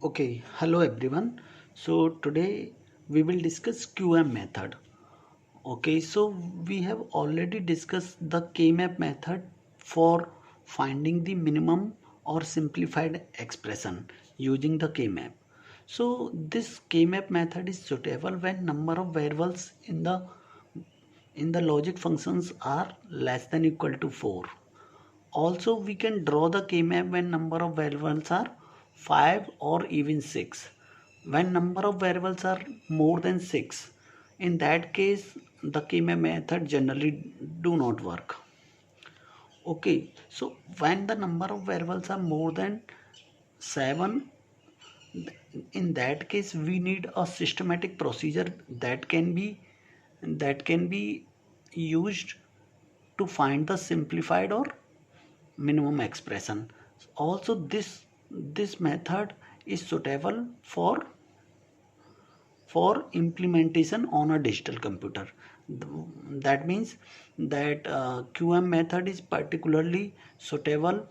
Okay, hello everyone. So today we will discuss QM method. Okay, so we have already discussed the K-map method for finding the minimum or simplified expression using the K-map. So this K-map method is suitable when number of variables in the logic functions are less than equal to 4. Also, we can draw the K-map when number of variables are 5 or even 6. When number of variables are more than 6, in that case, the K-map method generally do not work. Okay, so when the number of variables are more than 7, in that case, we need a systematic procedure that can be used to find the simplified or minimum expression. Also, this method is suitable for implementation on a digital computer. That means that QM method is particularly suitable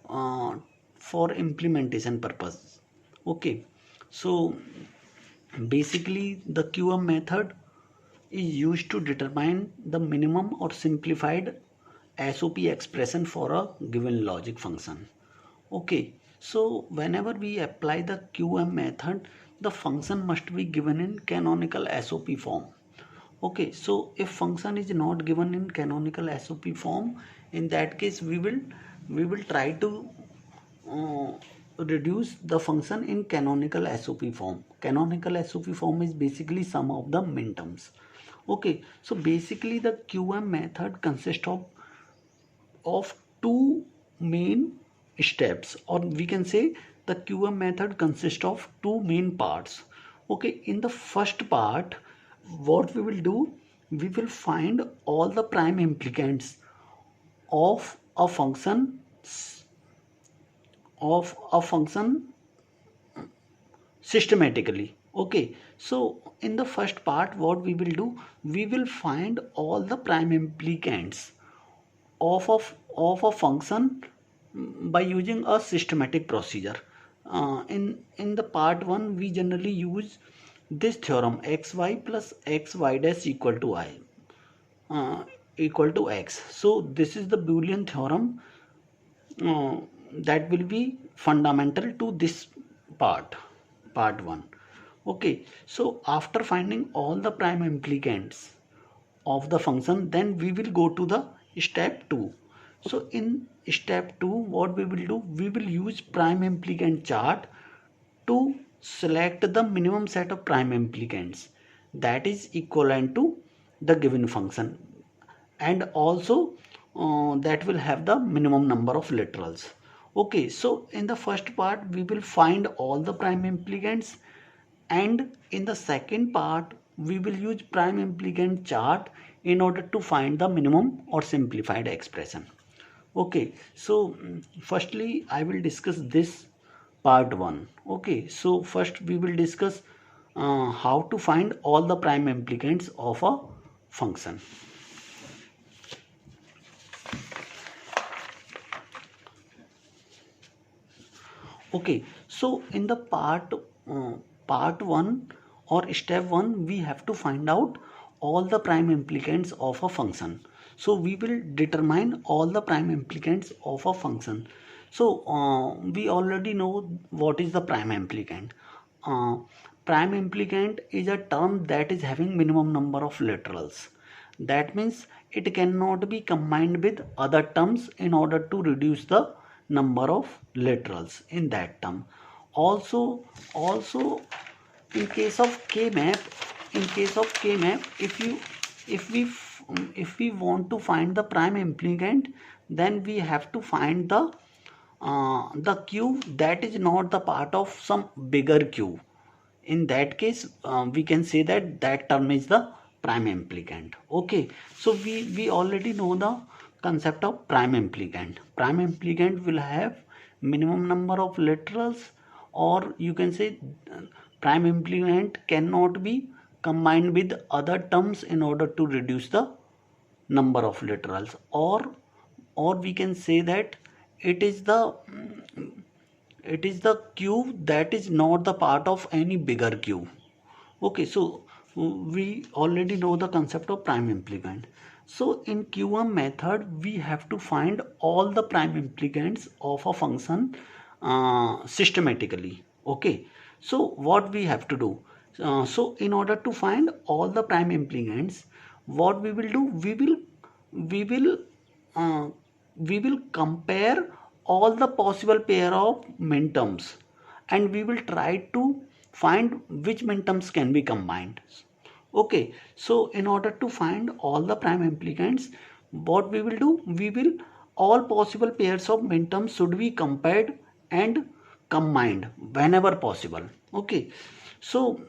uh, for implementation purpose. Okay, so basically the QM method is used to determine the minimum or simplified SOP expression for a given logic function. Okay, so whenever we apply the QM method, the function must be given in canonical SOP form. Okay, so if function is not given in canonical SOP form, in that case we will try to uh, reduce the function in canonical SOP form. Canonical SOP form is basically sum of the minterms. Okay, so basically the QM method consists of two main steps, or we can say the QM method consists of two main parts. Okay, in the first part, what we will do, we will find all the prime implicants of a function systematically. Okay, so in the first part, what we will do, we will find all the prime implicants of a function by using a systematic procedure. In the part 1, we generally use this theorem, xy plus xy dash uh, equal to x. So this is the Boolean theorem uh, that will be fundamental to this part 1. Okay, so after finding all the prime implicants of the function, then we will go to the step 2. So in step 2, what we will do, we will use prime implicant chart to select the minimum set of prime implicants that is equivalent to the given function, and also that will have the minimum number of literals. Okay, so in the first part we will find all the prime implicants, and in the second part we will use prime implicant chart in order to find the minimum or simplified expression. Okay, so firstly I will discuss this part 1. Okay, so first we will discuss how to find all the prime implicants of a function. Okay, so in the part 1 or step 1, we have to find out all the prime implicants of a function. So we will determine all the prime implicants of a function. So we already know what is the prime implicant. Uh, Prime implicant is a term that is having minimum number of literals. That means it cannot be combined with other terms in order to reduce the number of literals in that term. Also in case of K-map, if we if we want to find the prime implicant, then we have to find the queue that is not the part of some bigger queue. In that case, we can say that that term is the prime implicant. Okay, so we already know the concept of prime implicant. Prime implicant will have minimum number of literals, or you can say prime implicant cannot be combined with other terms in order to reduce the number of literals, or we can say that it is the it is the cube that is not the part of any bigger cube. Okay, so we already know the concept of prime implicant. So in QM method, we have to find all the prime implicants of a function systematically. Okay, so what we have to do? So in order to find all the prime implicants, what we will do? We will uh, we will compare all the possible pair of minterms, and we will try to find which minterms can be combined. Okay, so in order to find all the prime implicants, what we will do, we will all possible pairs of minterms should be compared and combined whenever possible. Okay, so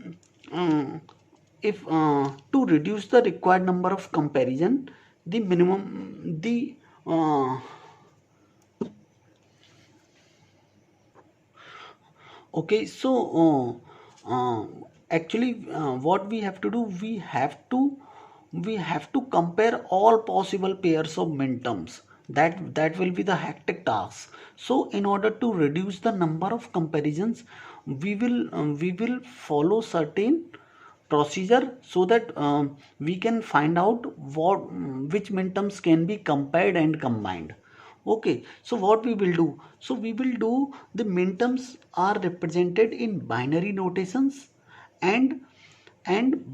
if to reduce the required number of comparison, the minimum the okay, so actually what we have to do, we have to compare all possible pairs of minterms. That will be the hectic task. So in order to reduce the number of comparisons, we will follow certain procedure so that we can find out which minterms can be compared and combined. Okay, so what we will do? So we will do, the minterms are represented in binary notations, and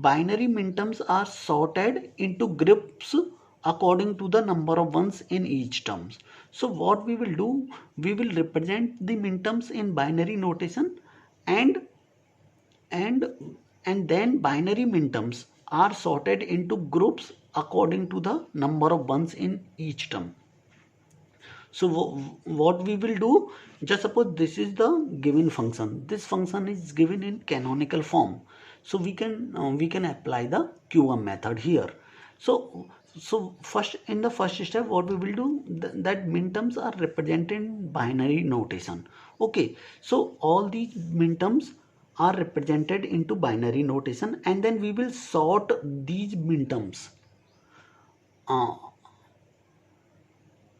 binary minterms are sorted into groups according to the number of ones in each terms. So what we will do, we will represent the minterms in binary notation, and and and then binary minterms are sorted into groups according to the number of ones in each term. So what we will do, just suppose this is the given function. This function is given in canonical form. So we can apply the QM method here. So first, in the first step, what we will do, that minterms are represented in binary notation. Okay, so all these minterms are represented into binary notation, and then we will sort these minterms uh,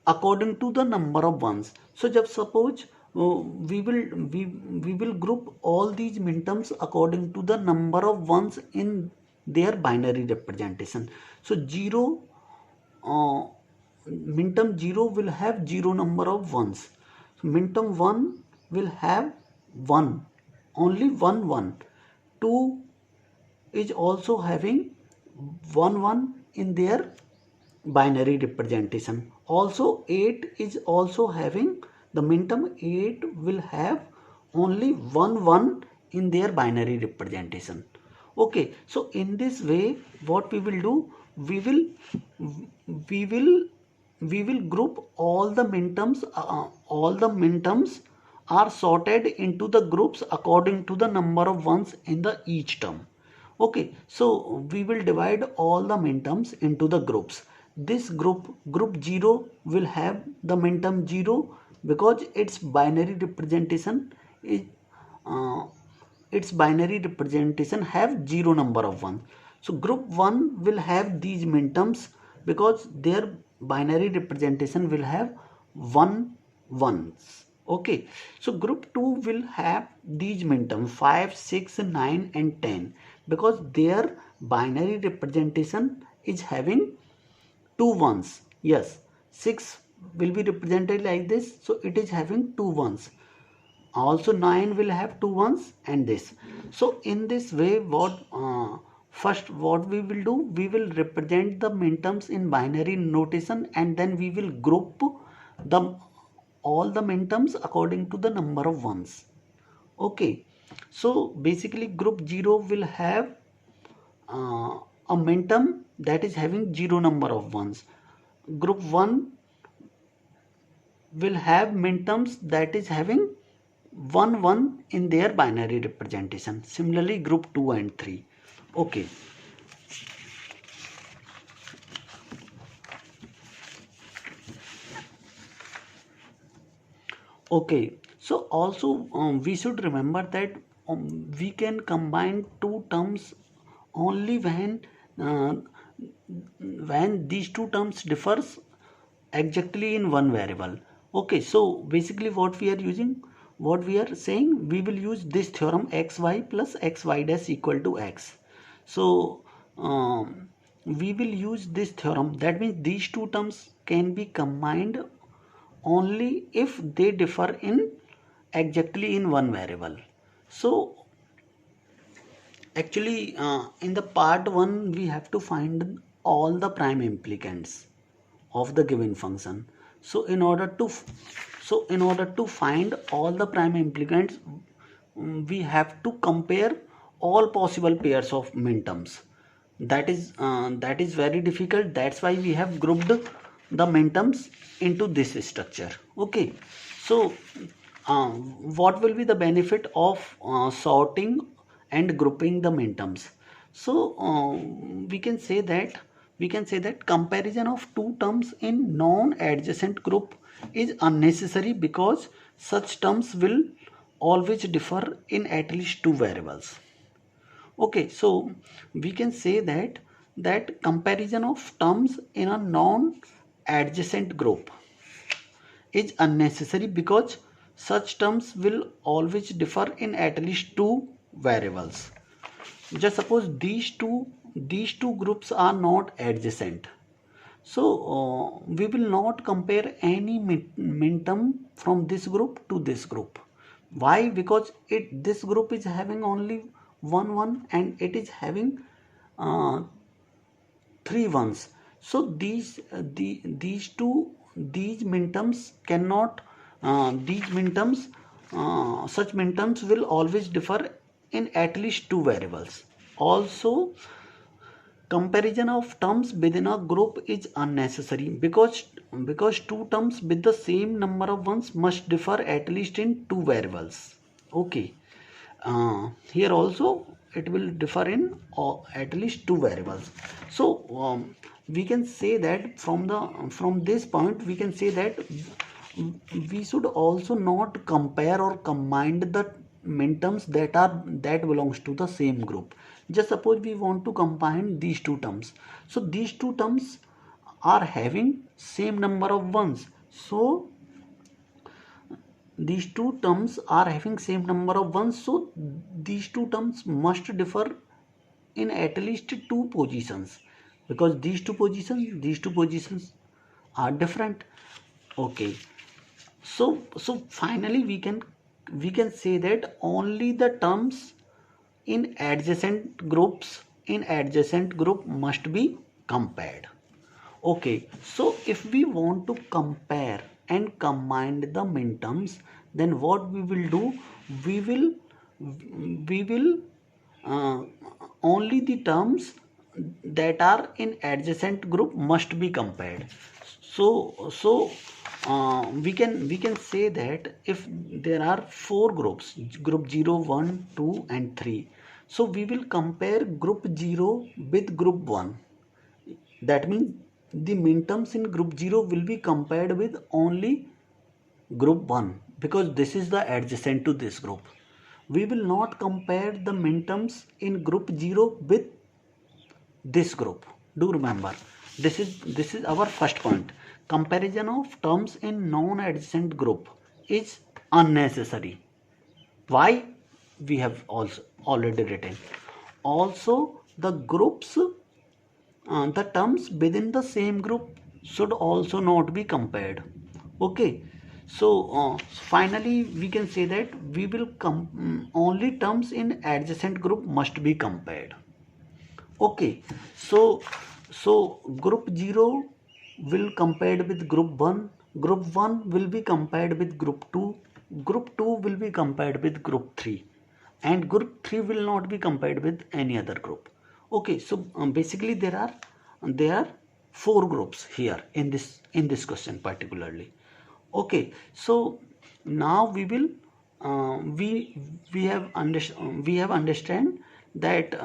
according to the number of ones. So just suppose we will group all these minterms according to the number of ones in their binary representation. So 0 uh, minterm 0 will have 0 number of ones. So minterm 1 will have 1, only 1 1. 2 is also having 1 1 in their binary representation. Also 8 is also having, the minterm 8 will have only 1 1 in their binary representation. Okay, so in this way, what we will do, we will we will we will group all the minterms. All the minterms are sorted into the groups according to the number of ones in the each term. Okay, so we will divide all the minterms into the groups. This group 0 will have the minterm 0, because its binary representation is uh, have 0 number of 1. So group 1 will have these minterms because their binary representation will have 1 ones. Okay, so group 2 will have these minterms 5, 6, 9 and 10, because their binary representation is having 2 ones. Yes, 6 will be represented like this, so it is having 2 ones. Also 9 will have 2 ones, and this. So in this way, first what we will do, we will represent the minterms in binary notation, and then we will group the all the minterms according to the number of ones. Okay, so basically group 0 will have a minterm that is having 0 number of ones. Group 1 will have minterms that is having 1 1 in their binary representation. Similarly, group 2 and 3. Okay. Okay, so also we should remember that we can combine two terms only uh, when these two terms differs exactly in one variable. Okay, so basically what we are using, what we are saying, we will use this theorem xy plus xy dash equal to x. So we will use this theorem. That means these two terms can be combined only if they differ in exactly in one variable. So actually in the part 1 we have to find all the prime implicants of the given function. So in order to find all the prime implicants, we have to compare all possible pairs of minterms. That is very difficult. That's why we have grouped the minterms into this structure. Okay, so what will be the benefit of sorting and grouping the minterms? So we can say that comparison of two terms in non-adjacent group is unnecessary because such terms will always differ in at least two variables. Okay, so we can say that comparison of terms in a non-adjacent group is unnecessary because such terms will always differ in at least two variables. Just suppose these two groups are not adjacent. So we will not compare any minterm from this group to this group. Why? Because this group is having only one and it is having uh, three ones. So these minterms cannot these minterms such minterms will always differ in at least two variables. Also, comparison of terms within a group is unnecessary because two terms with the same number of ones must differ at least in two variables. Okay, here also it will differ in at least two variables. So we can say that from this point we can say that we should also not compare or combine the minterms that belongs to the same group. Just suppose we want to combine these two terms. So these two terms are having same number of ones. So these two terms are having same number of ones. So these two terms must differ in at least two positions because these two positions are different. Okay, so finally we can say that only the terms in adjacent group must be compared. Okay, so if we want to compare and combine the minterms, then what we will do, we will we will uh, only the terms that are in adjacent group must be compared. So we can say that if there are four groups, group 0, 1, 2 and 3, so we will compare group 0 with group 1. That means the minterms in group 0 will be compared with only group 1 because this is the adjacent to this group. We will not compare the minterms in group 0 with this group. Do remember, this is our first point. Comparison of terms in non-adjacent group is unnecessary. Why? We have also already written. Also the groups the terms within the same group should also not be compared. Okay, so finally we can say that we will only terms in adjacent group must be compared. Okay, so group 0 will compared with group 1, group 1 will be compared with group 2, group 2 will be compared with group 3, and group 3 will not be compared with any other group. Okay, so basically there are four groups here in this question particularly. Okay, so now we will we have understand that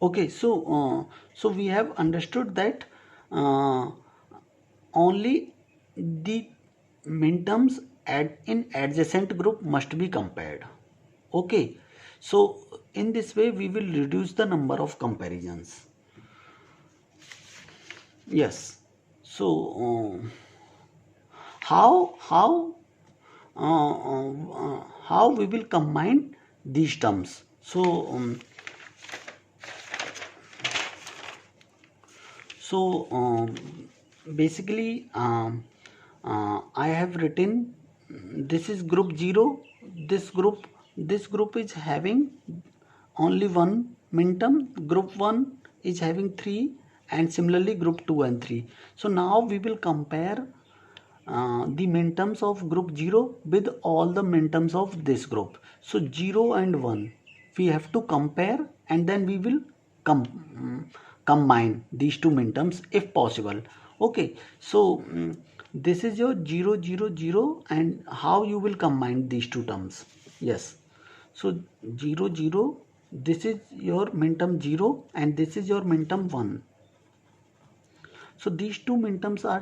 okay, so we have understood that uh, only the minterms in adjacent group must be compared. Okay, so in this way we will reduce the number of comparisons. Yes, So how how we will combine these terms. So basically I have written this is group 0. This group is having only one minterm. Group 1 is having 3, and similarly group 2 and 3. So now we will compare the minterms of group 0 with all the minterms of this group. So 0 and 1 we have to compare, and then we will combine these two minterms if possible. Okay, so this is your 0 0 0, and how you will combine these two terms. Yes, so 0 0, this is your minterm 0 and this is your minterm 1. So these two minterms uh,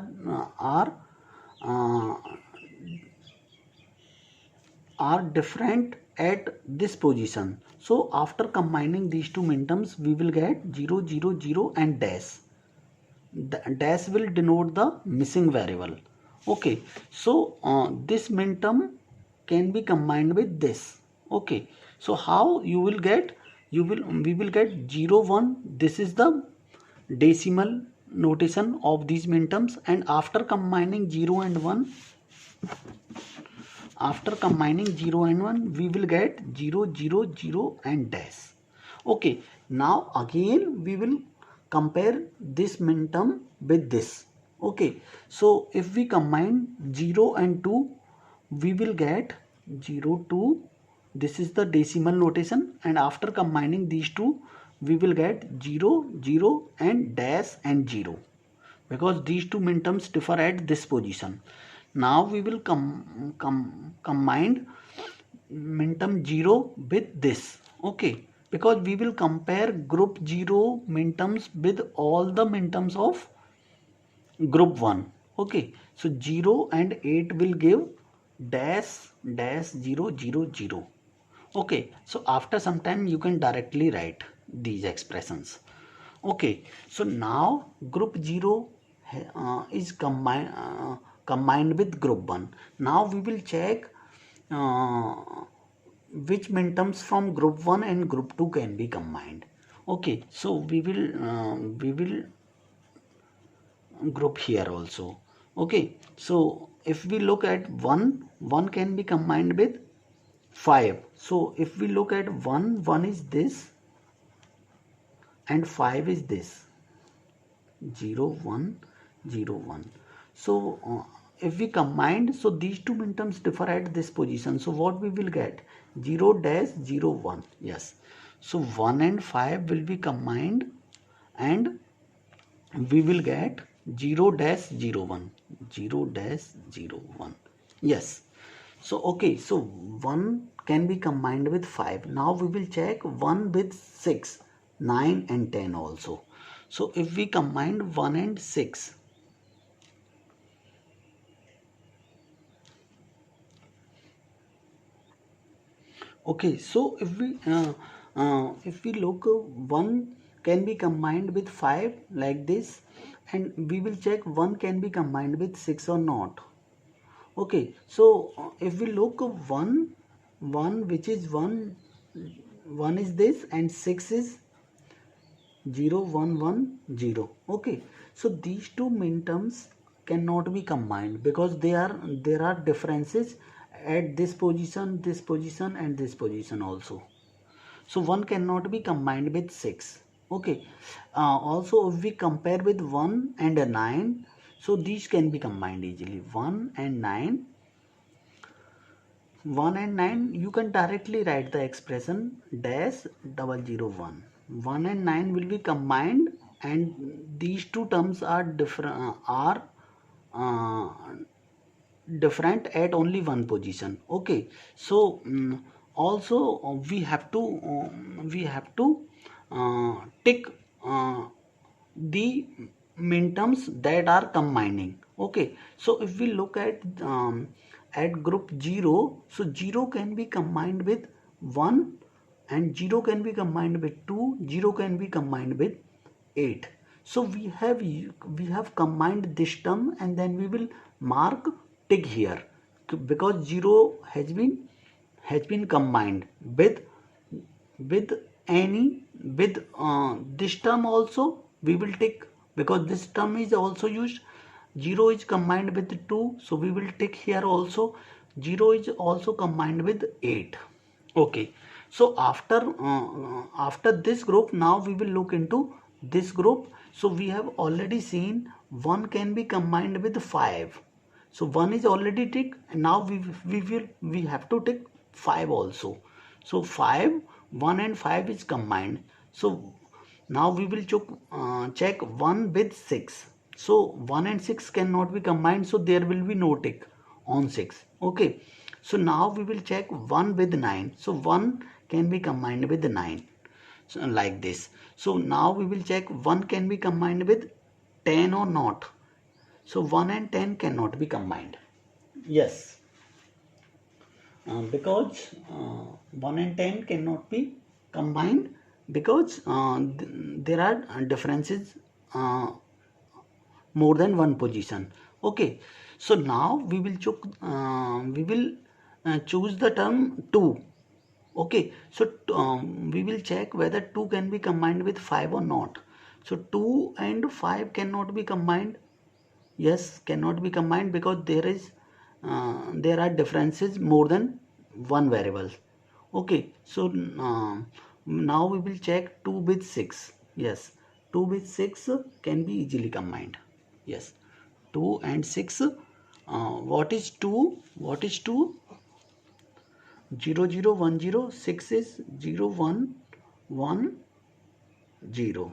are different at this position. So after combining these two minterms, we will get 0 0 0 and dash. The dash will denote the missing variable. Okay, so this minterm can be combined with this. Okay, so how you will get, we will get 0 1. This is the decimal notation of these minterms, and after combining 0 and 1, after combining 0 and 1, we will get 0 0 0 and dash. Okay, now again we will compare this minterm with this. Okay, so if we combine 0 and 2, we will get 0 2. This is the decimal notation, and after combining these two, we will get 0 0 and dash and 0, because these two minterms differ at this position. Now we will combine minterm 0 with this. Okay, because we will compare group 0 minterms with all the minterms of group 1. Okay, so 0 and 8 will give dash dash 0 0 0. Okay, so after some time you can directly write these expressions. Okay, so now group 0 is combined with group 1. Now we will check uh, which minterms from group 1 and group 2 can be combined. Okay, so we will group here also. Okay, so if we look at 1, 1 can be combined with 5. So if we look at 1, 1 is this and 5 is this. 0 1 0 1. So if we combine, so these two minterms differ at this position. So what we will get? 0 dash 0 1. Yes, so 1 and 5 will be combined, and we will get 0 dash 0 1. 0 dash 0 1. Yes, so okay, so 1 can be combined with 5. Now we will check 1 with 6, 9 and 10 also. So if we combine 1 and 6, okay, so if we look, 1 can be combined with 5 like this, and we will check 1 can be combined with 6 or not. Okay, so if we look, 1 which is 1 is this, and 6 is 0 1 1 0. Okay, so these two minterms cannot be combined because there are differences at this position, and this position also. So 1 cannot be combined with 6. Okay, also if we compare with 1 and a 9, so these can be combined easily. 1 and 9, 1 and 9, you can directly write the expression dash 001. 1 and 9 will be combined, and these two terms are uh, different at only one position. Okay, so also we have to tick the minterms that are combining. Okay, so if we look at group 0, so 0 can be combined with 1, and 0 can be combined with 2, 0 can be combined with 8. So we have combined this term, and then we will mark tick here, because 0 has been combined with any with this term also. We will tick because this term is also used. 0 is combined with 2, so we will tick here also. 0 is also combined with 8. Okay, so after this group, now we will look into this group. So we have already seen 1 can be combined with 5. So 1 is already tick, and now we have to tick 5 also. So 5, 1 and 5 is combined. So now we will check 1 with 6. So 1 and 6 cannot be combined, so there will be no tick on 6. Okay, so now we will check 1 with 9. So 1 can be combined with 9. So like this. So now we will check 1 can be combined with 10 or not. So 1 and 10 cannot be combined. Yes, because 1 and 10 cannot be combined, because there are differences more than one position. Okay, so now we will choose the term 2. Okay, so we will check whether 2 can be combined with 5 or not. So 2 and 5 cannot be combined. Yes, cannot be combined, because there are differences more than one variable. Okay, so now we will check 2 with 6. Yes, 2 with 6 can be easily combined. Yes, 2 and 6. What is 2? What is 2? 0 0 1 0. 6 is 0 1 1 0.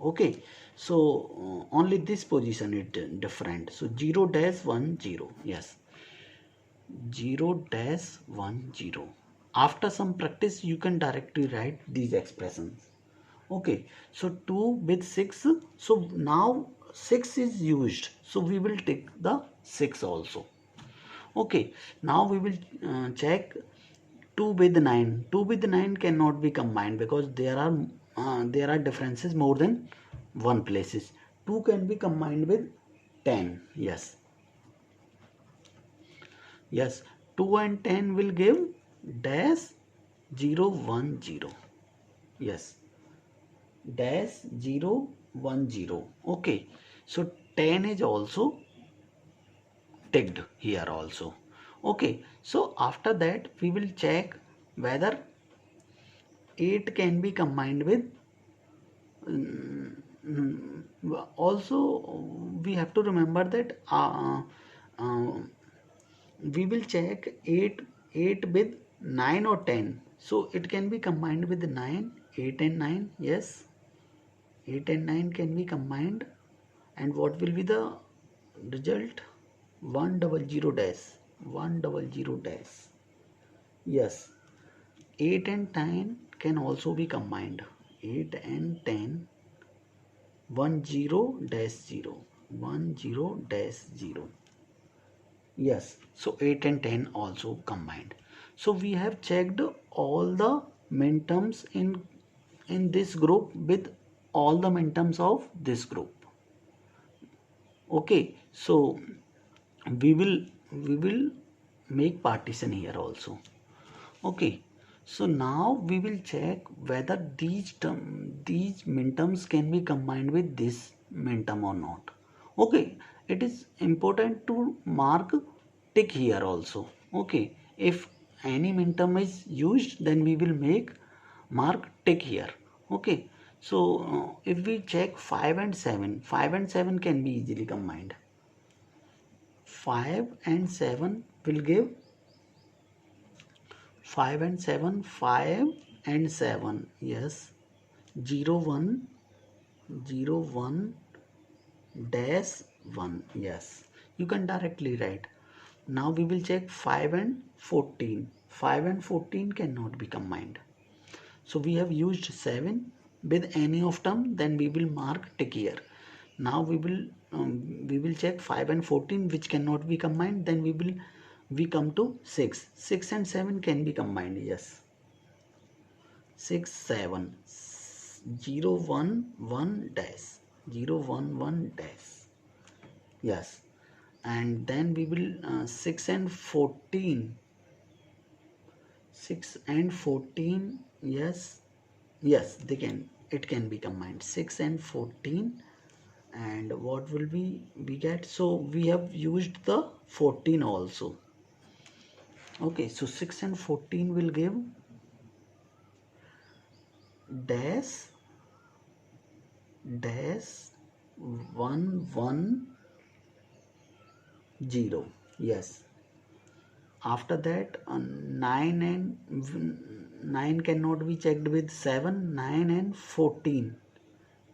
Okay, so only this position is different. So 0 dash 1 0. Yes, 0 dash 1 0. After some practice, you can directly write these expressions. Okay, so 2 with 6. So now 6 is used, so we will take the 6 also. Okay, now we will check 2 with 9. 2 with 9 cannot be combined, because there are differences more than one places. 2 can be combined with 10. Yes, yes, 2 and 10 will give dash 0 1 0. Yes, dash 0 1 0. Okay, so 10 is also ticked here also. Okay, so after that we will check whether 8 can be combined with also. We have to remember that uh, we will check 8 with 9 or 10. So it can be combined with 9. 8 and 9. Yes, 8 and 9 can be combined. And what will be the result? 100 dash 100 dash. Yes, 8 and 10 can also be combined. 8 and 10. 10 dash 0 10 dash 0. Yes, so 8 and 10 also combined. So we have checked all the minterms in this group with all the minterms of this group. Okay, so we will make partition here also. Okay, so now we will check whether these minterms can be combined with this minterm or not. Okay, it is important to mark tick here also. Okay, if any minterm is used, then we will make mark tick here. Okay, so if we check 5 and 7, 5 and 7 can be easily combined. 5 and 7 will give 5 and 7, 5 and 7. Yes, 0 1 0 1 dash 1. Yes, you can directly write. Now we will check 5 and 14. 5 and 14 cannot be combined. So we have used 7 with any of them, then we will mark tick here. Now we will check 5 and 14 which cannot be combined, then we come to 6. 6 and 7 can be combined. Yes, 6 7 0 1 1 dash. 0 1 1 dash, yes. And then we will 6 and 14, 6 and 14, yes, yes, they can, it can be combined, 6 and 14. And what will we get? So we have used the 14 also. Okay, so 6 and 14 will give dash dash 1 1 0, yes. After that 9 and 9 cannot be checked with 7, 9 and 14,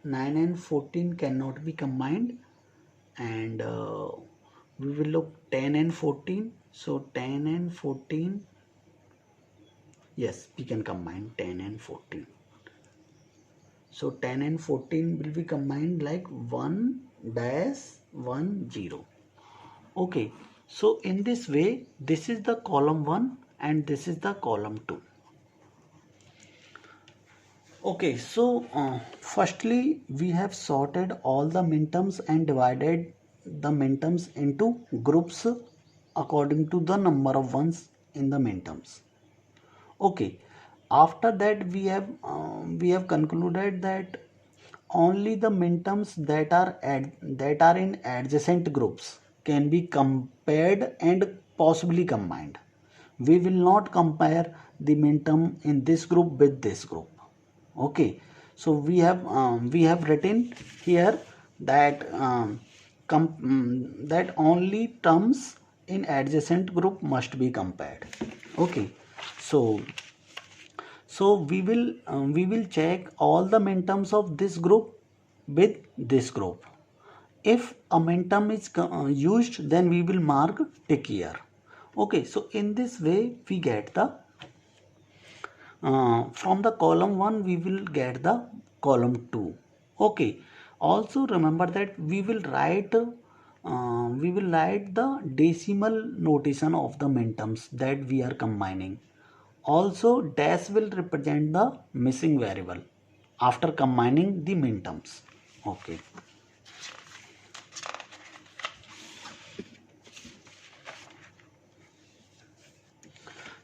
9 and 14 cannot be combined. And we will look 10 and 14, so 10 and 14, yes, we can combine 10 and 14. So 10 and 14 will be combined like 1 dash 1 0. Okay, so in this way, this is the column 1 and this is the column 2. Okay, so firstly we have sorted all the minterms and divided the minterms into groups according to the number of ones in the minterms. Okay, after that we have concluded that only the minterms that are in adjacent groups can be compared and possibly combined. We will not compare the minterm in this group with this group. Okay, so we have written here that that only terms in adjacent group must be compared. Okay, so we will check all the minterms of this group with this group. If a minterm is used, then we will mark tick here. Okay, so in this way we get the from the column 1 we will get the column 2. Okay, also remember that we will write the decimal notation of the minterms that we are combining. Also dash will represent the missing variable after combining the minterms. Okay,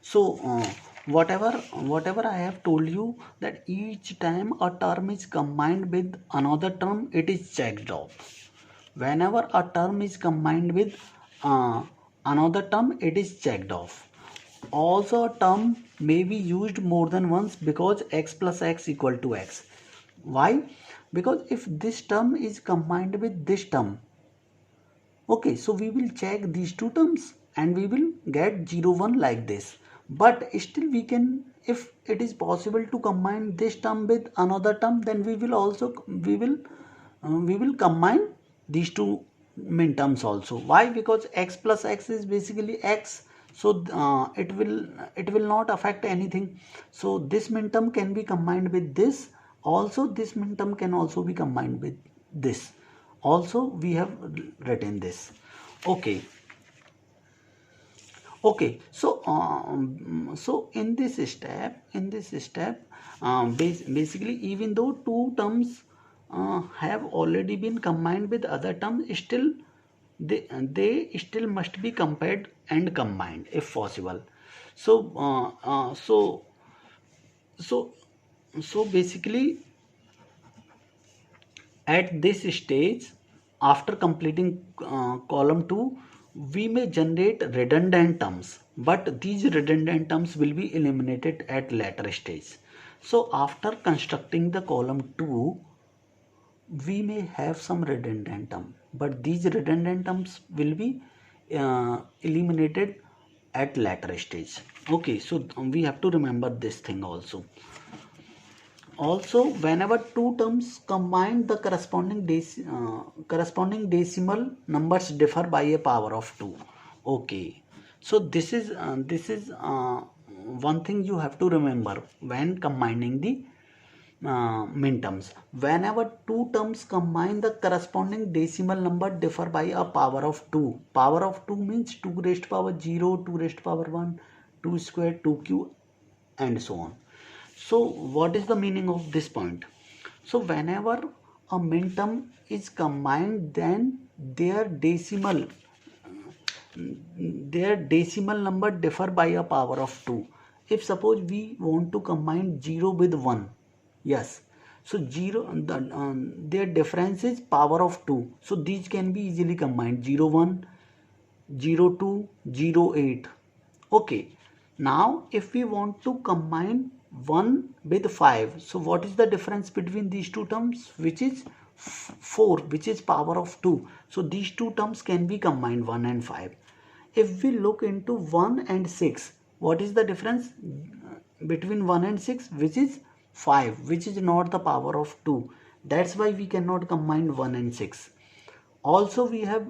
so whatever I have told you, that each time a term is combined with another term, it is checked off. Whenever a term is combined with uh, another term, it is checked off. Also a term may be used more than once because x plus x equal to x. Why? Because if this term is combined with this term, okay, so we will check these two terms and we will get 0 1 like this. But still we can, if it is possible to combine this term with another term, then we will also we will combine these two min terms also. Why? Because x plus x is basically x, so it will not affect anything. So this min term can be combined with this, also this min term can also be combined with this, also we have written this. Okay, okay, so so in this step basically, even though two terms have already been combined with other terms, still they still must be compared and combined if possible. So so so basically at this stage, after completing column 2, we may generate redundant terms, but these redundant terms will be eliminated at later stage. So after constructing the column 2, we may have some redundant term, but these redundant terms will be eliminated at later stage. Okay, so we have to remember this thing also. Also, whenever two terms combine, the corresponding decimal numbers differ by a power of 2. Okay, so this is one thing you have to remember when combining the min terms. Whenever two terms combine, the corresponding decimal number differ by a power of 2. Power of 2 means 2 raised to power 0, 2 raised to power 1, 2 square, 2 cube, and so on. So what is the meaning of this point? So whenever a minterm is combined, then their decimal number differ by a power of 2. If suppose we want to combine 0 with 1, yes, so their difference is power of 2, so these can be easily combined, 0 1, 0 2, 0 8. Okay, now if we want to combine 1 with 5, so what is the difference between these two terms, which is 4, which is power of 2. So these two terms can be combined, 1 and 5. If we look into 1 and 6, what is the difference between 1 and 6, which is 5, which is not the power of 2. That's why we cannot combine 1 and 6. Also we have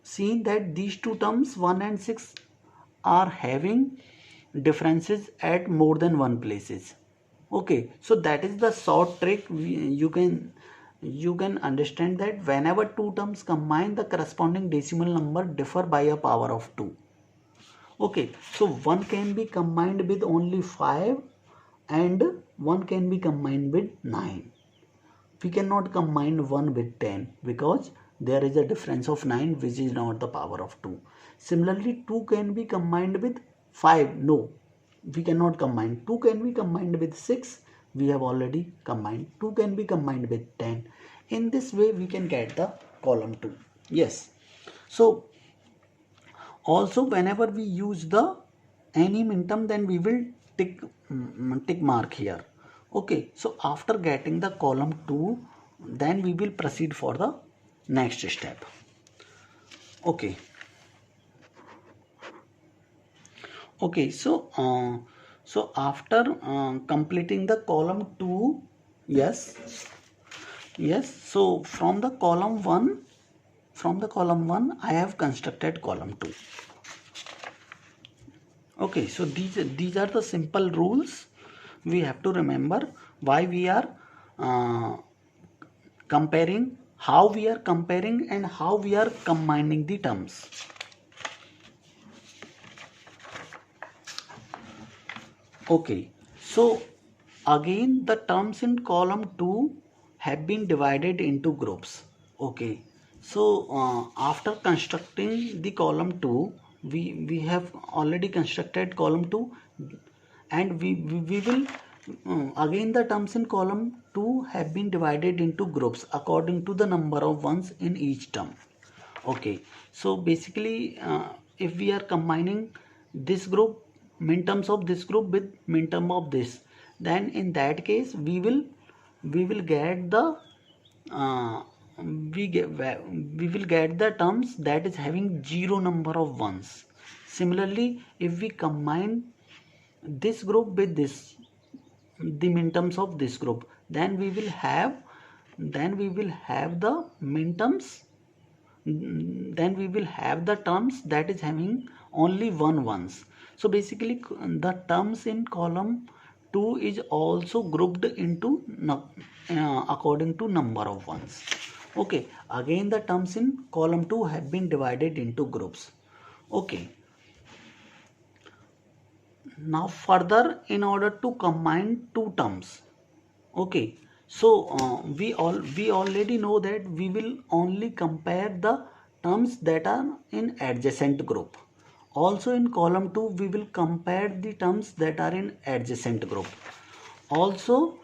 seen that these two terms 1 and 6 are having differences at more than one places. Okay, so that is the short trick. You can understand that whenever two terms combine, the corresponding decimal number differ by a power of 2. Okay, so one can be combined with only 5 and one can be combined with 9. We cannot combine 1 with 10 because there is a difference of 9, which is not the power of 2. Similarly, 2 can be combined with 5. No, we cannot combine. 2 can be combined with 6. We have already combined. 2 can be combined with 10. In this way, we can get the column 2. Yes. So, also whenever we use the any minterm, then we will tick mark here. Okay, so after getting the column 2, then we will proceed for the next step. Okay. Okay, so after completing the column 2, yes, so from the column 1, I have constructed column 2. Okay, so these are the simple rules we have to remember why we are comparing, how we are comparing and how we are combining the terms. Okay, so again the terms in column 2 have been divided into groups. Okay, so after constructing the column 2, we have already constructed column 2 and we will again the terms in column 2 have been divided into groups according to the number of ones in each term. Okay, so basically if we are combining this group, minterms of this group with minterm of this, then in that case we will get the we will get the terms that is having 0 number of ones. Similarly, if we combine this group with this, the minterms of this group, then we will have the minterms, then we will have the terms that is having only one ones. So basically the terms in column 2 is also grouped into according to number of ones. Okay, again the terms in column 2 have been divided into groups. Okay, now further, in order to combine two terms, okay, so we already know that we will only compare the terms that are in adjacent group. Also in column 2 we will compare the terms that are in adjacent group. Also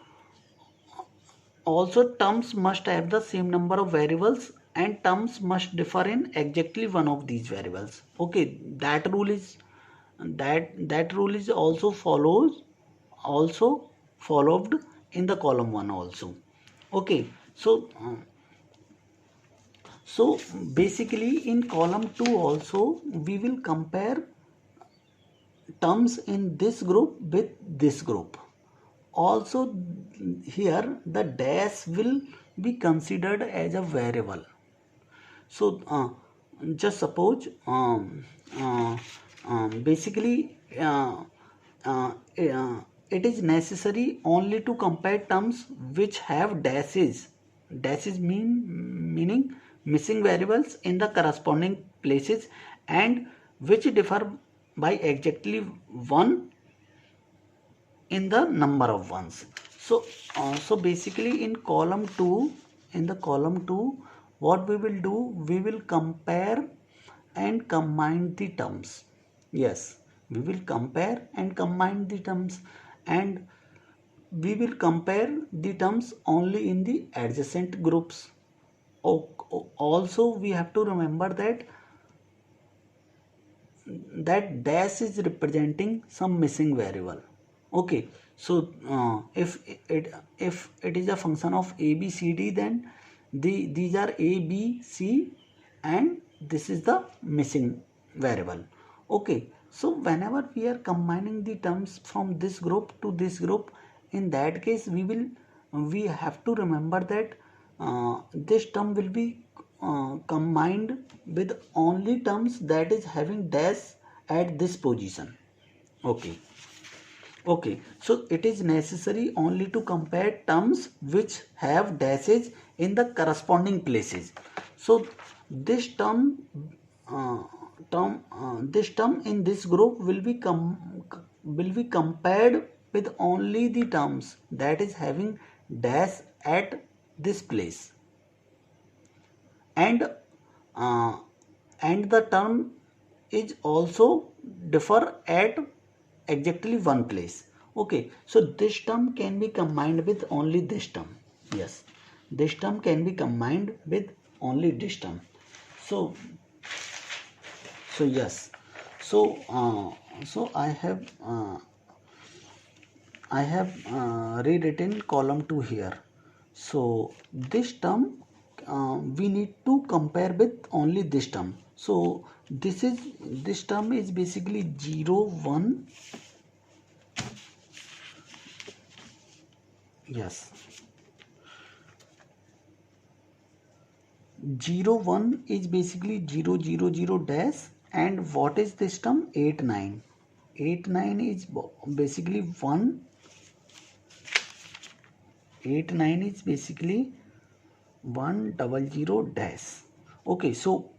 terms must have the same number of variables and terms must differ in exactly one of these variables. Okay, that rule is also followed in the column 1 also. Okay, so basically in column 2 also we will compare terms in this group with this group. Also here the dash will be considered as a variable. So just suppose basically it is necessary only to compare terms which have dashes. Dashes meaning missing variables in the corresponding places and which differ by exactly one in the number of ones. So basically in column 2, in the column 2, what we will do, we will compare and combine the terms. Yes, we will compare and combine the terms, and we will compare the terms only in the adjacent groups. Also we have to remember that dash is representing some missing variable. Okay, so if it is a function of a b c d, then these are a b c, and this is the missing variable. Okay, so whenever we are combining the terms from this group to this group, in that case we have to remember that this term will be combined with only terms that is having dash at this position. Okay. Okay, so it is necessary only to compare terms which have dashes in the corresponding places. So this uh, this term in this group will be compared with only the terms that is having dash at this place, and uh, and the term is also differ at exactly one place. Okay, so this term can be combined with only this term. Yes, this term can be combined with only this term. So so yes, so so I have rewritten column 2 here. So this term we need to compare with only this term. So this term is basically 0 1. Yes, 0 1 is basically 0 0 0 dash, and what is this term? 8 9. 8 9 is basically 1. 8 9 is basically 100 dash. Okay, so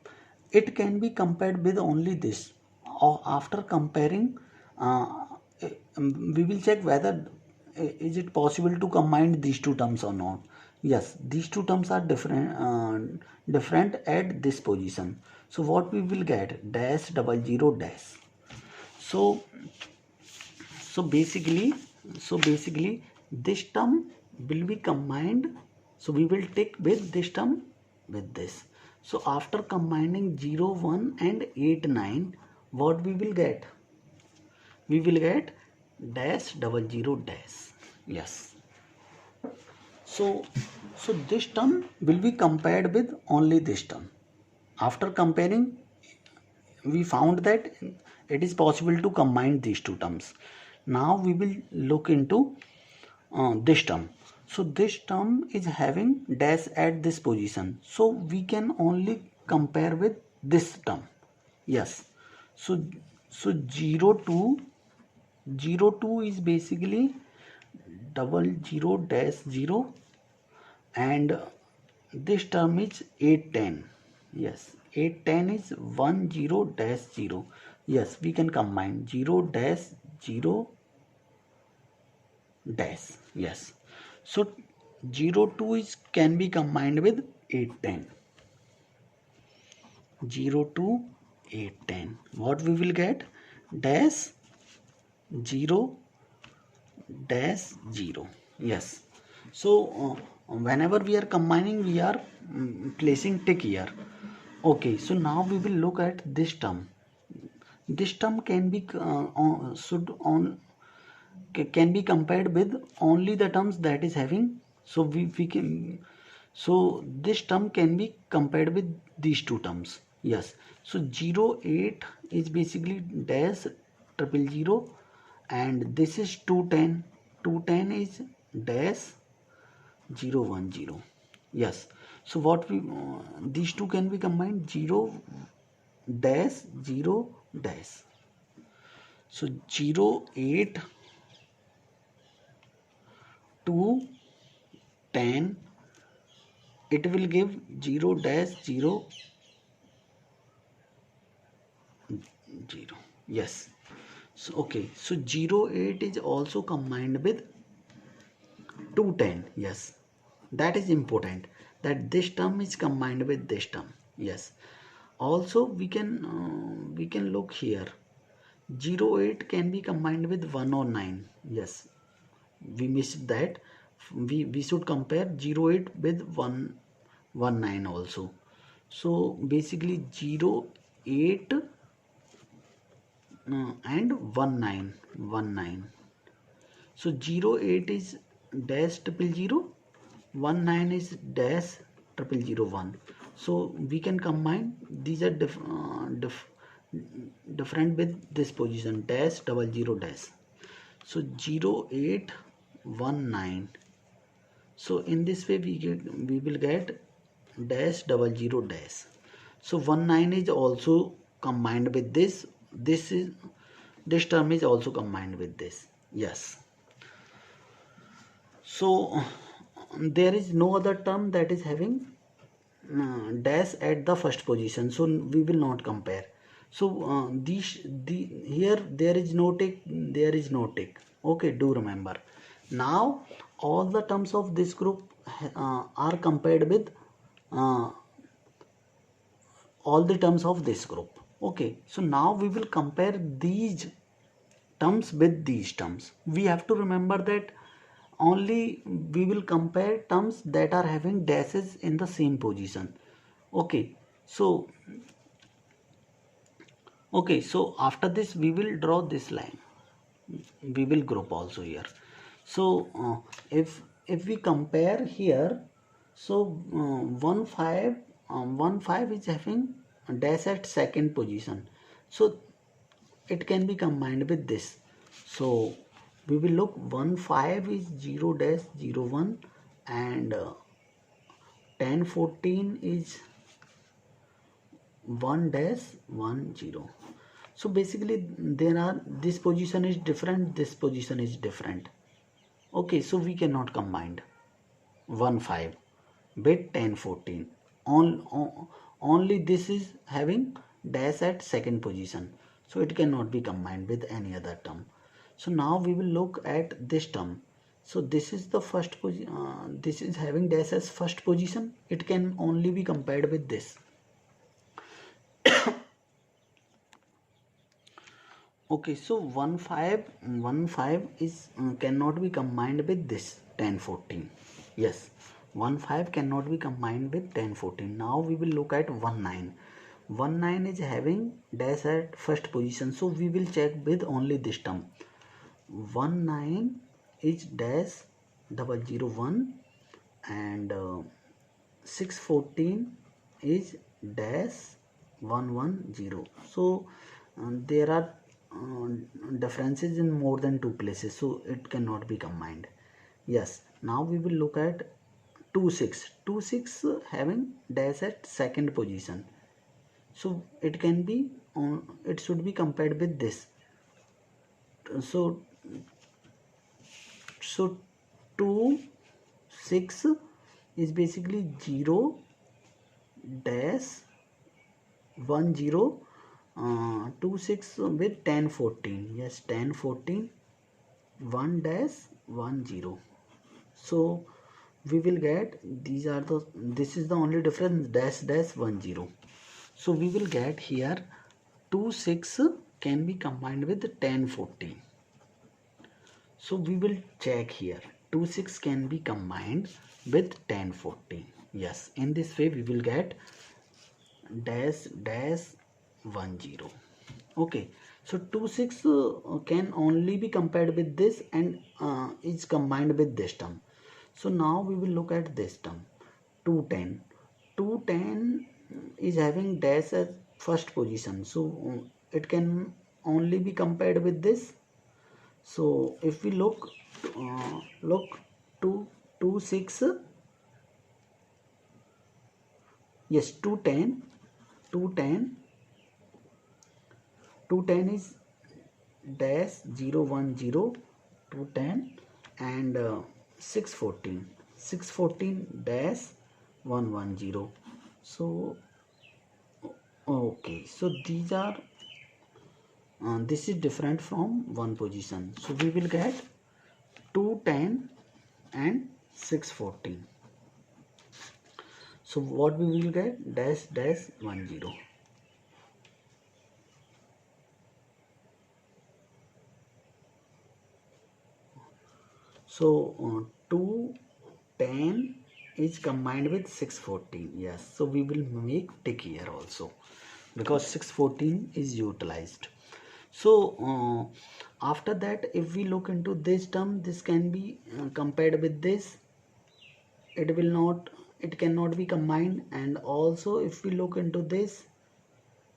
it can be compared with only this. Or after comparing, we will check whether is it possible to combine these two terms or not. Yes, these two terms are different at this position. So what we will get? Dash 00 dash. So so basically this term will be combined. So we will take with this term with this. So after combining 0 1 and 8 9, what we will get? We will get dash 00 dash. Yes, so this term will be compared with only this term. After comparing, we found that it is possible to combine these two terms. Now we will look into this term. So this term is having dash at this position, so we can only compare with this term. Yes, so so 0 2, 0 2 is basically 00 dash 0, and this term is 810. Yes, 810 is 10 dash 0. Yes, we can combine 0 dash 0 dash. Yes, so 0 2 is can be combined with 810. 0 2 810, what we will get? Dash 0 dash 0. Yes, so whenever we are combining, we are placing tick here. Okay, so now we will look at this term. This term can be can be compared with only the terms that is having. So we can, so this term can be compared with these two terms. Yes, so 0 8 is basically dash 000, and this is 210. 210 is dash 010. Yes, so what we these two can be combined, 0 dash 0 dash. So 0 8 2 10, it will give 0 dash 0 0. Yes, so okay, so 0 8 is also combined with 210. Yes, that is important, that this term is combined with this term. Yes, also we can look here, 08 can be combined with 109. Yes, we missed that. We should compare 08 with 119 also. So basically 08 and 19. So 08 is dash triple zero, 19 is dash triple zero one. So we can combine these are different with this position dash double zero dash. So 0819. So in this way we will get dash double zero dash. So 19 is also combined with this. This term is also combined with this. Yes. So there is no other term that is having dash at the first position, so we will not compare. So here there is no tick, there is no tick. Okay, do remember. Now all the terms of this group are compared with uh, all the terms of this group. Okay, so now we will compare these terms with these terms. We have to remember that only we will compare terms that are having dashes in the same position. Okay, so after this we will draw this line, we will group also here. So if we compare here, so 15 is having a dash at second position, so it can be combined with this. So we will look 15 is 0 dash 0 1 and 1014 is 1 dash 1 0. So basically there are, this position is different, this position is different. Okay, so we cannot combine 15 with 1014. Only this is having dash at second position, so it cannot be combined with any other term. So now we will look at this term. So this is the first position, this is having dash as first position, it can only be compared with this. Okay, so 15 is cannot be combined with this 1014. Yes, 15 cannot be combined with 1014. Now we will look at 19. 19 is having dash at first position, so we will check with only this term. 19 is dash 001 and 614 is dash 110. So there are differences in more than two places, so it cannot be combined. Yes, now we will look at 26 having dash at second position, so it can be it should be compared with this. So 2 6 is basically 0 dash 10 26 with 1014. Yes, 1014 1 dash 10. So we will get these are the, this is the only difference, dash dash 10. So we will get here 26 can be combined with 1014. So we will check here, 26 can be combined with 1014. Yes, in this way we will get dash dash 10. Okay, so 26 can only be compared with this and is combined with this term. So now we will look at this term 210. 210 is having dash as first position, so it can only be compared with this. So if we look to 26, yes, 210 is dash 010 210 and 614 dash 110. So okay, so these are this is different from one position, so we will get 210 and 614. So what we will get? Dash dash 10. So 210 is combined with 614. Yes, so we will make tick here also because 614 is utilized. So after that, if we look into this term, this can be compared with this. It cannot be combined. And also if we look into this,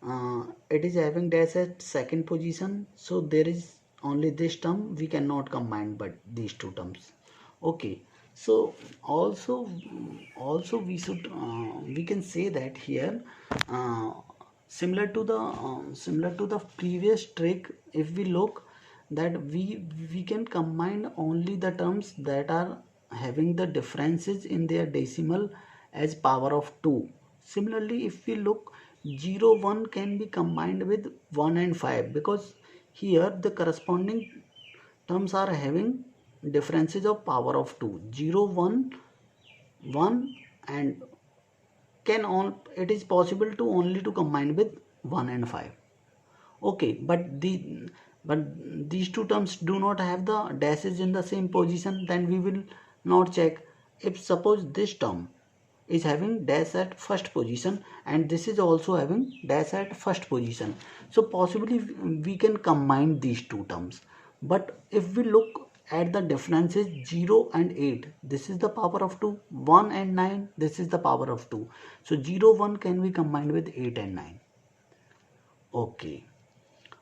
it is having dash at second position, so there is only this term we cannot combine but these two terms. Okay, so also we can say that here, uh, similar to the previous trick, if we look that we can combine only the terms that are having the differences in their decimal as power of 2. Similarly, if we look, 0 1 can be combined with 1 and 5 because here the corresponding terms are having differences of power of 2. 0 1 1 and can all, it is possible to only to combine with 1 and 5. Okay, but these two terms do not have the dashes in the same position, then we will not check. If suppose this term is having dash at first position and this is also having dash at first position, so possibly we can combine these two terms. But if we look at the differences 0 and 8, this is the power of 2, 1 and 9, this is the power of 2, so 0 1 can be combined with 8 and 9. Okay,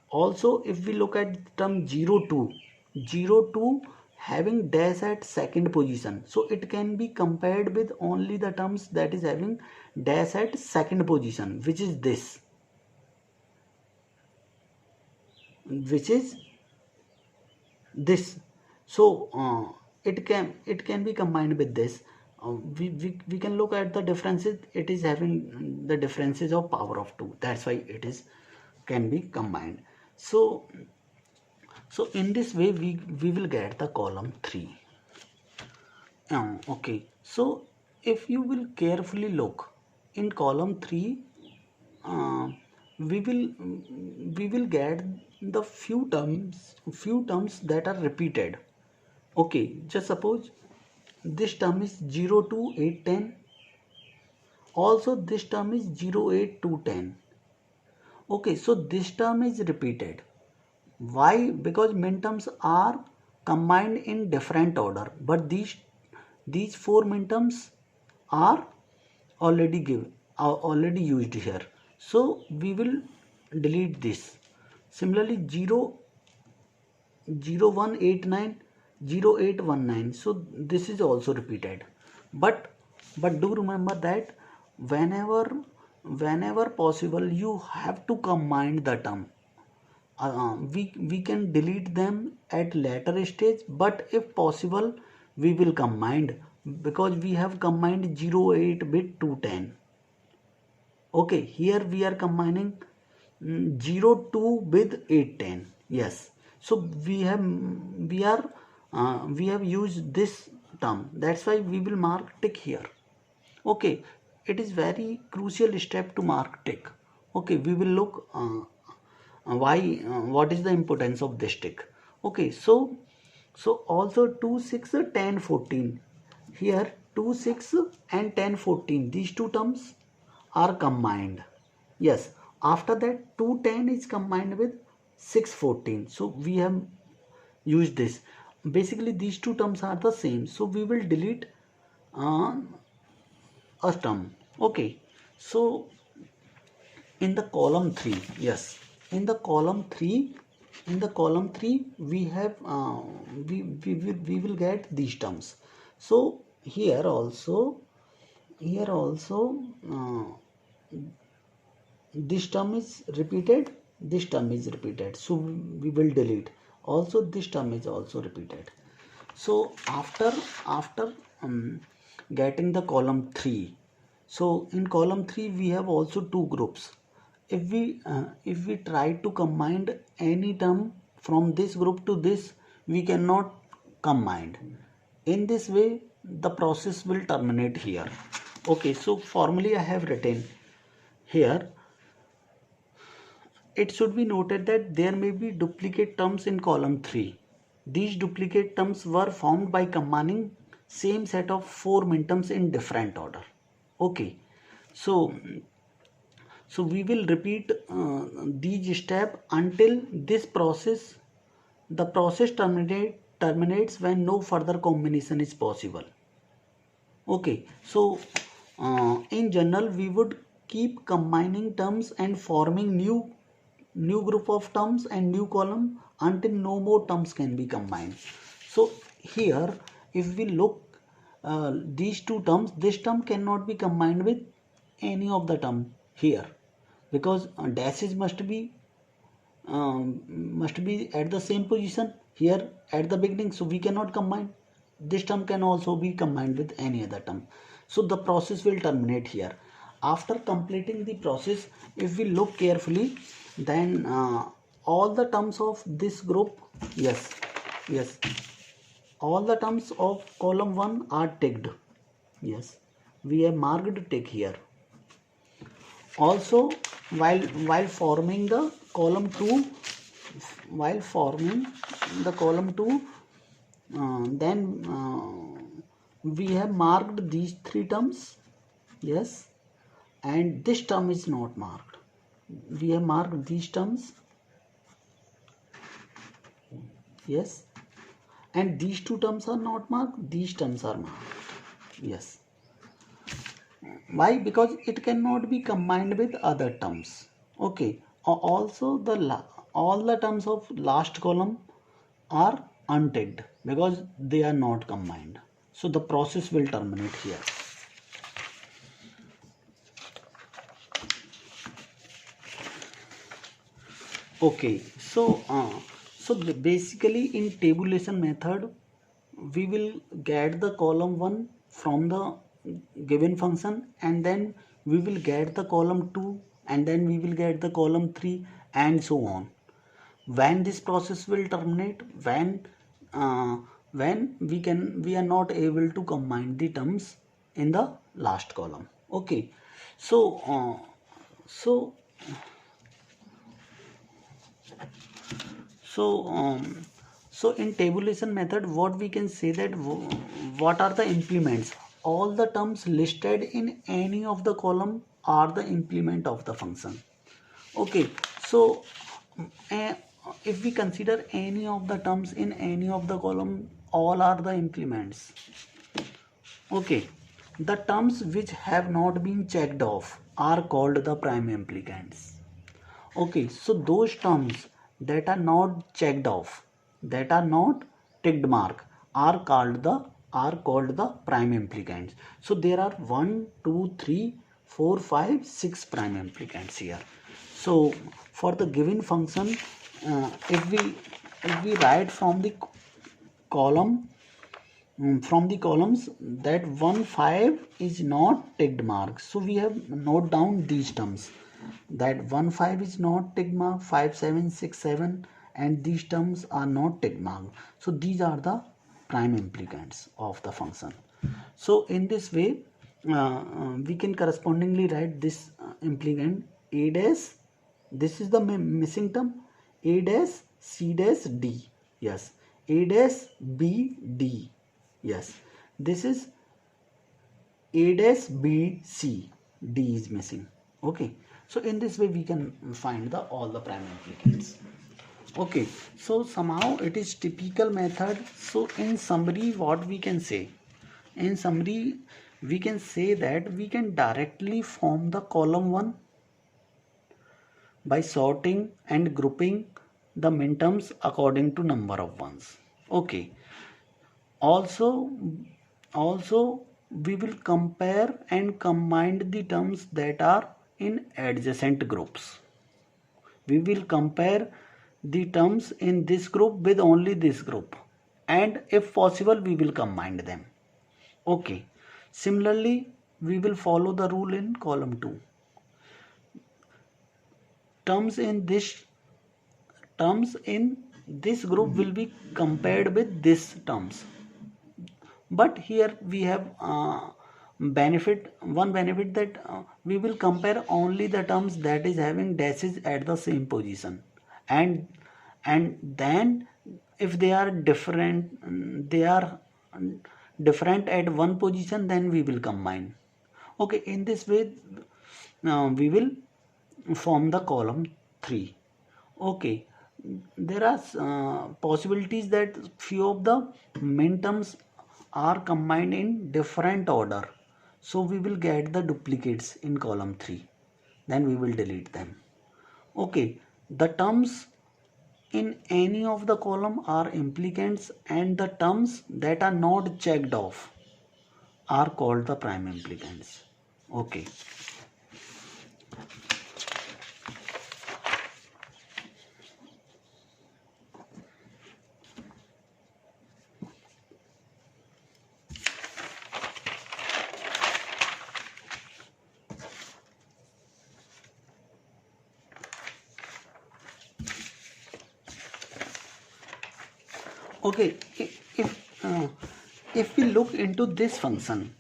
also if we look at term 02, 02 having dash at second position, so it can be compared with only the terms that is having dash at second position, which is this, which is this. So it can be combined with this. We can look at the differences, it is having the differences of power of 2, that's why it is can be combined. So in this way we will get the column 3. Okay, so if you will carefully look in column 3, uh, we will get the few terms that are repeated. Okay, just suppose this term is 0 2 8 10. Also this term is 0 8 2 10. Okay, so this term is repeated. Why? Because minterms are combined in different order, but these four minterms are already used here. So we will delete this. Similarly, 0 0 1 8 9, 0 8 1 9. So this is also repeated. But do remember that whenever possible you have to combine the term. We can delete them at later stage, but if possible we will combine, because we have combined 0 8 bit to 10. Okay, here we are combining 0 2 with 8 10. Yes, so we have used this term, that's why we will mark tick here. Okay, it is very crucial step to mark tick. Okay, we will look why what is the importance of this tick. Okay, so also 2 6 10 14, here 2 6 and 10 14, these two terms are combined. Yes, after that 210 is combined with 614, so we have used this. Basically these two terms are the same, so we will delete uh, a term. Okay, so in the column 3, yes, in the column 3 we have we will get these terms. So here also uh, this term is repeated, this term is repeated, so we will delete. Also this term is also repeated. So after getting the column 3, so in column 3 we have also two groups. If we try to combine any term from this group to this, we cannot combine. in this way the process will terminate here. Okay, so formally I have written here. It should be noted that there may be duplicate terms in column 3. These duplicate terms were formed by combining same set of 4 minterms in different order. Okay, so we will repeat these steps until the process terminates when no further combination is possible. Okay, so in general we would keep combining terms and forming new group of terms and new column until no more terms can be combined. So here if we look these two terms, this term cannot be combined with any of the term here, because dashes must be at the same position here at the beginning, so we cannot combine. This term can also be combined with any other term, so the process will terminate here. After completing the process, if we look carefully, then all the terms of this group, yes, all the terms of column 1 are ticked. Yes, we have marked tick here. Also, while forming the column 2, then we have marked these 3 terms. Yes, and this term is not marked. We have marked these terms. Yes, and these 2 terms are not marked. These terms are marked. Yes. Why? Because it cannot be combined with other terms. Okay. Also, all the terms of last column are unticked because they are not combined. So the process will terminate here. Okay. So basically in tabulation method, we will get the column 1 from the given function, and then we will get the column 2, and then we will get the column 3, and so on. When this process will terminate, when we are not able to combine the terms in the last column. Okay, so so so so in tabulation method, what we can say that what are the implements? All the terms listed in any of the column are the implement of the function. Okay, so uh, if we consider any of the terms in any of the column, all are the implements. Okay, the terms which have not been checked off are called the prime implicants. Okay, so those terms that are not checked off, that are not ticked mark, are called the prime implicants. So there are 1, 2, 3, 4, 5, 6 prime implicants here. So for the given function, if we write from the column from the columns that 1, 5 is not ticked mark, so we have note down these terms that 1, 5 is not tick mark, 5, 7, 6, 7, and these terms are not tick mark. So these are the prime implicants of the function. So in this way we can correspondingly write this implicant a dash, this is the missing term, a dash c dash d. Yes, a dash b d. Yes, this is a dash b c, d is missing. Okay, so in this way we can find all the prime implicants. Okay, so somehow it is typical method. So in summary, what we can say? In summary, we can say that we can directly form the column 1 by sorting and grouping the minterms according to number of ones. Okay, also we will compare and combine the terms that are in adjacent groups. We will compare the terms in this group with only this group, and if possible we will combine them. Okay, similarly we will follow the rule in column 2. Terms in this group will be compared with this terms. But here we have one benefit that we will compare only the terms that is having dashes at the same position, and then if they are different, different at one position, then we will combine. Okay, in this way we will form the column 3. Okay, there are possibilities that few of the main terms are combined in different order. So we will get the duplicates in column 3. Then we will delete them. Okay, the terms in any of the column are implicants, and the terms that are not checked off are called the prime implicants. Okay. Okay, if we look into this function,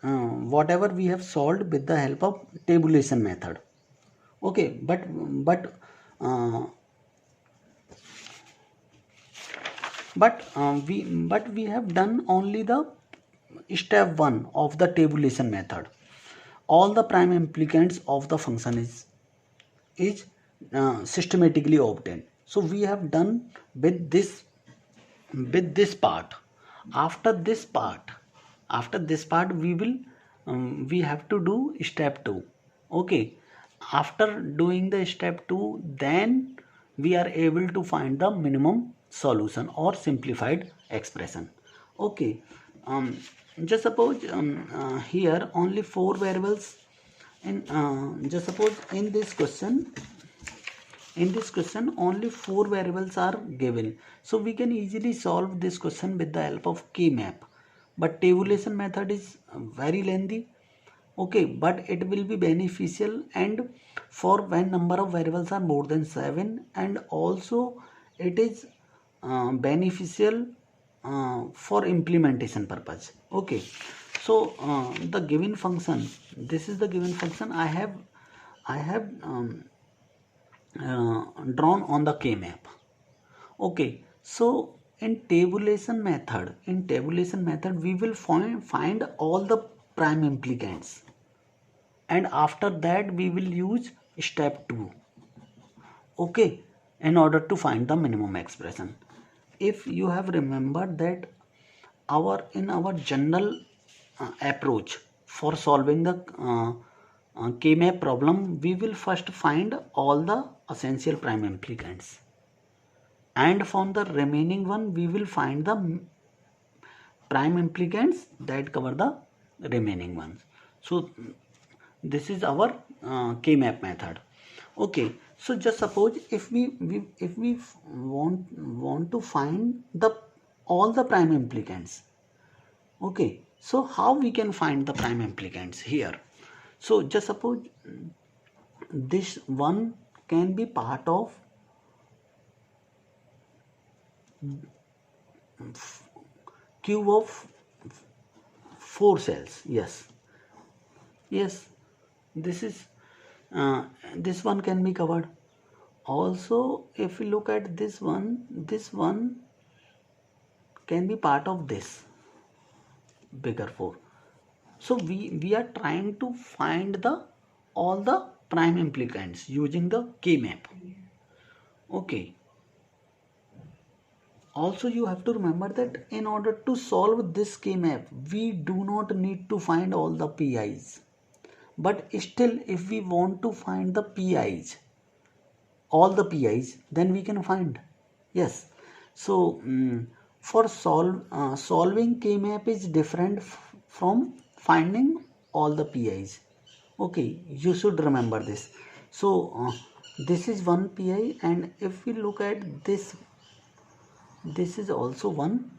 whatever we have solved with the help of tabulation method. Okay, uh, we have done only the step 1 of the tabulation method. All the prime implicants of the function is systematically obtained. So we have done with this part. After this part, we have to do step 2. Okay, after doing the step 2, then we are able to find the minimum solution or simplified expression. Okay, just suppose here only 4 variables in just suppose in this question only 4 variables are given, so we can easily solve this question with the help of K-map. But tabulation method is very lengthy. Okay, but it will be beneficial and for when number of variables are more than 7, and also it is beneficial for implementation purpose. Okay, so the given function, this is the given function I have drawn on the K-map. Okay, so in tabulation method, we will find all the prime implicants, and after that we will use step 2. Okay, in order to find the minimum expression. If you have remembered that our general approach for solving the K-map problem, we will first find all the essential prime implicants, and from the remaining one we will find the prime implicants that cover the remaining ones. So this is our K-map method. Okay, so just suppose if we want to find the all the prime implicants. Okay, so how we can find the prime implicants here? So just suppose this one can be part of cube of 4 cells. Yes, this is this one can be covered. Also, if we look at this one can be part of this bigger 4. So we are trying to find the all the prime implicants using the K-map. Okay. Also, you have to remember that in order to solve this K-map, we do not need to find all the PIs. But still, if we want to find the PIs, all the PIs, then we can find. Yes. So, for solving K-map is different from finding all the PIs. Okay, you should remember this. So, this is one PI, and if we look at this, this is also one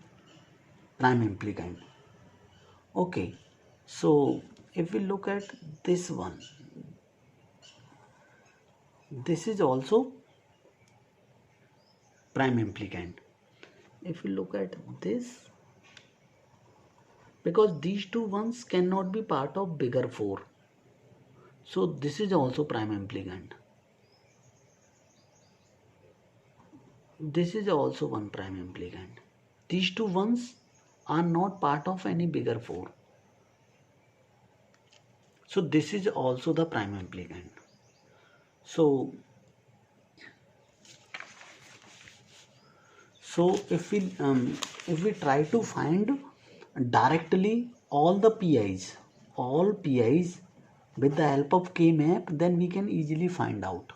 prime implicant. Okay, so if we look at this one, this is also prime implicant. If we look at this, because these two ones cannot be part of bigger 4. So this is also prime implicant. This is also one prime implicant. These two ones are not part of any bigger 4. So this is also the prime implicant. So if we try to find directly all PIs with the help of K-map, then we can easily find out.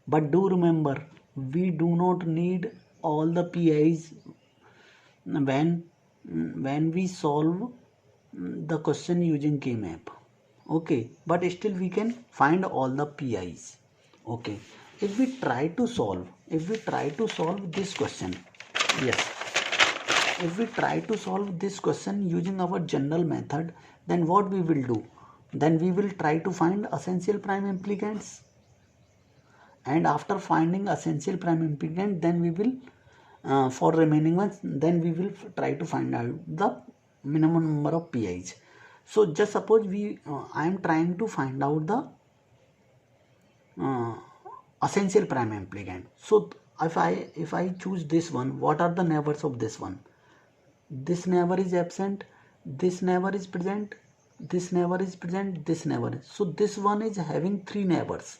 But do remember, we do not need all the PIs when we solve the question using K-map. Okay, but still we can find all the PIs. Okay, if we try to solve this question, yes, if we try to solve this question using our general method, then what we will do? Then we will try to find essential prime implicants, and after finding essential prime implicant, then we will for remaining ones, then we will try to find out the minimum number of PIs. So just suppose I am trying to find out the essential prime implicant. So if I choose this one, what are the neighbors of this one? This neighbor is absent, this neighbor is present, this neighbor is present, this neighbor is. So this one is having 3 neighbors.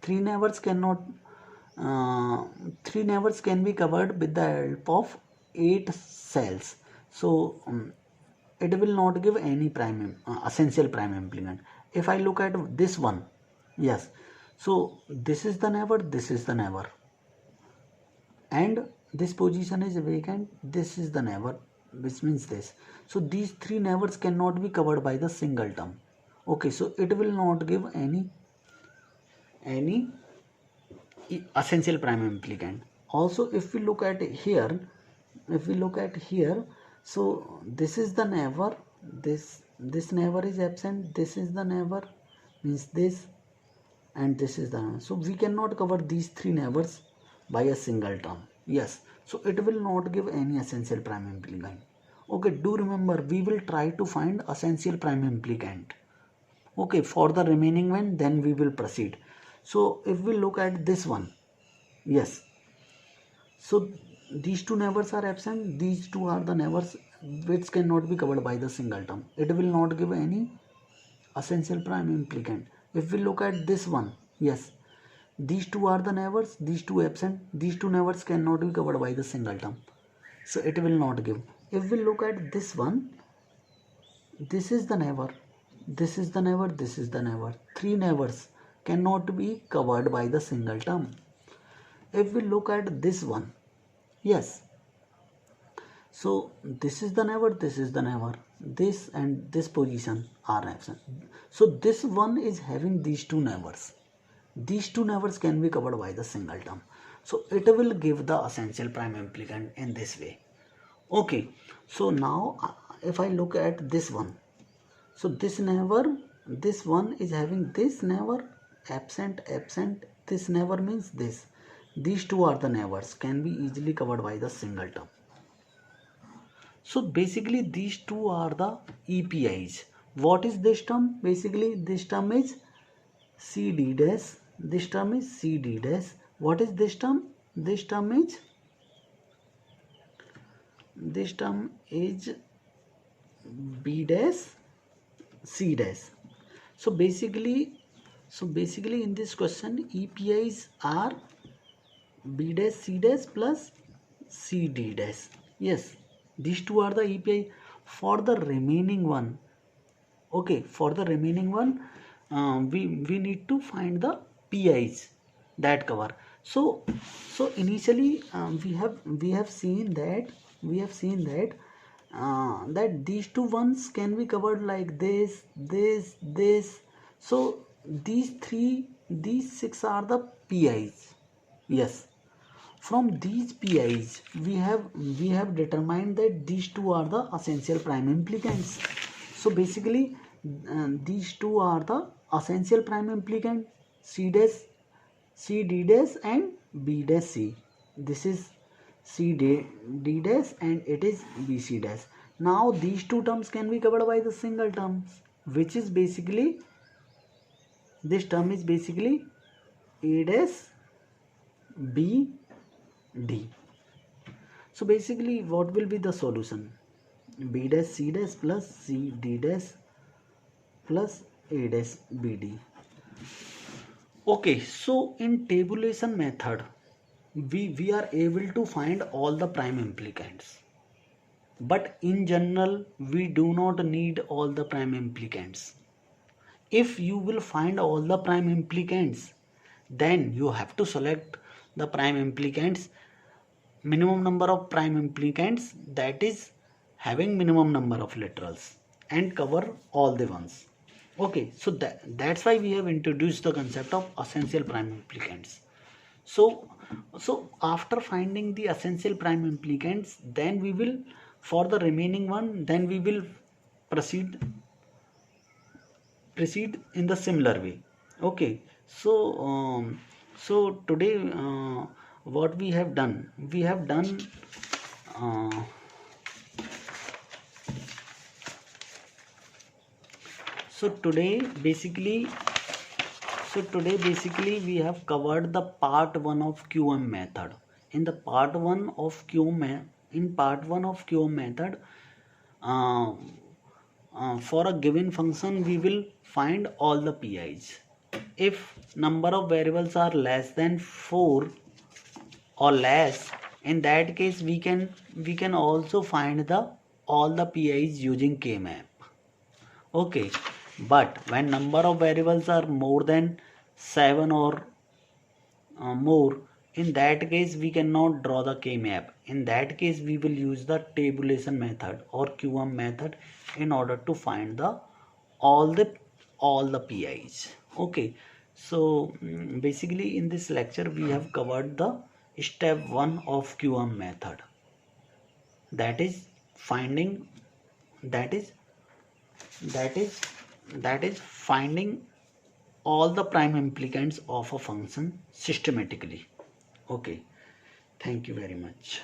3 neighbors can be covered with the help of 8 cells. So it will not give any essential prime implicant. If I look at this one, yes, so this is the neighbor, this is the neighbor, and this position is vacant, this is the neighbor, which means this. So these 3 neighbors cannot be covered by the single term. Okay, so it will not give any essential prime implicant. Also, if we look at here, so this is the neighbor, this neighbor is absent, this is the neighbor, means this, and this is the neighbor. So we cannot cover these 3 neighbors by a single term. Yes, so it will not give any essential prime implicant. Okay, do remember, we will try to find essential prime implicant. Okay, for the remaining one, then we will proceed. So if we look at this one, yes, so these 2 neighbors are absent, these 2 are the neighbors which cannot be covered by the single term. It will not give any essential prime implicant. If we look at this one, yes, these 2 are the neighbors, these 2 absent, these 2 neighbors cannot be covered by the single term, so it will not give. If we look at this one, this is the neighbor, this is the neighbor, this is the neighbor. 3 neighbors cannot be covered by the single term. If we look at this one, yes, so this is the neighbor, this is the neighbor, this and this position are absent. So this one is having these 2 neighbors. These 2 neighbors can be covered by the single term. So it will give the essential prime implicant in this way. Okay, so now if I look at this one, so this neighbor, this one is having this neighbor, absent, absent, this neighbor means this. These 2 are the neighbors, can be easily covered by the single term. So basically these 2 are the EPIs. What is this term? Basically this term is CD dash, this term is CD dash. What is this term? This term is B dash, C dash. So basically in this question, EPIs are B dash, C dash plus CD dash. Yes, these 2 are the EPI. For the remaining one, okay, for the remaining one, we need to find the PIs that cover. So initially we have seen that that these 2 ones can be covered like this. So these 6 are the PIs. Yes, from these PIs we have determined that these 2 are the essential prime implicants. So basically these 2 are the essential prime implicant, C dash, C D dash and B dash C. This is C D dash and it is B C dash. Now these two terms can be covered by the single terms, which is basically, this term is basically A dash B D. So basically what will be the solution? B dash C dash plus C D dash plus A dash B D. Okay, so in tabulation method we are able to find all the prime implicants, but in general we do not need all the prime implicants. If you will find all the prime implicants, then you have to select the prime implicants, minimum number of prime implicants, that is having minimum number of literals, and cover all the ones. Okay, so that's why we have introduced the concept of essential prime implicants. So after finding the essential prime implicants, then we will, for the remaining one, then we will proceed in the similar way. Okay, so today what we have done, uh, so today basically we have covered the part 1 of QM method. In the part 1 of QM method, uh, for a given function we will find all the PIs. If number of variables are less than 4 or less, in that case we can also find the all the PIs using K-map. Okay, but when number of variables are more than 7 or more, in that case we cannot draw the K-map. In that case we will use the tabulation method or QM method in order to find the all the PIs. Okay, so basically in this lecture we have covered the step 1 of QM method, that is finding, that is finding all the prime implicants of a function systematically. Okay, thank you very much.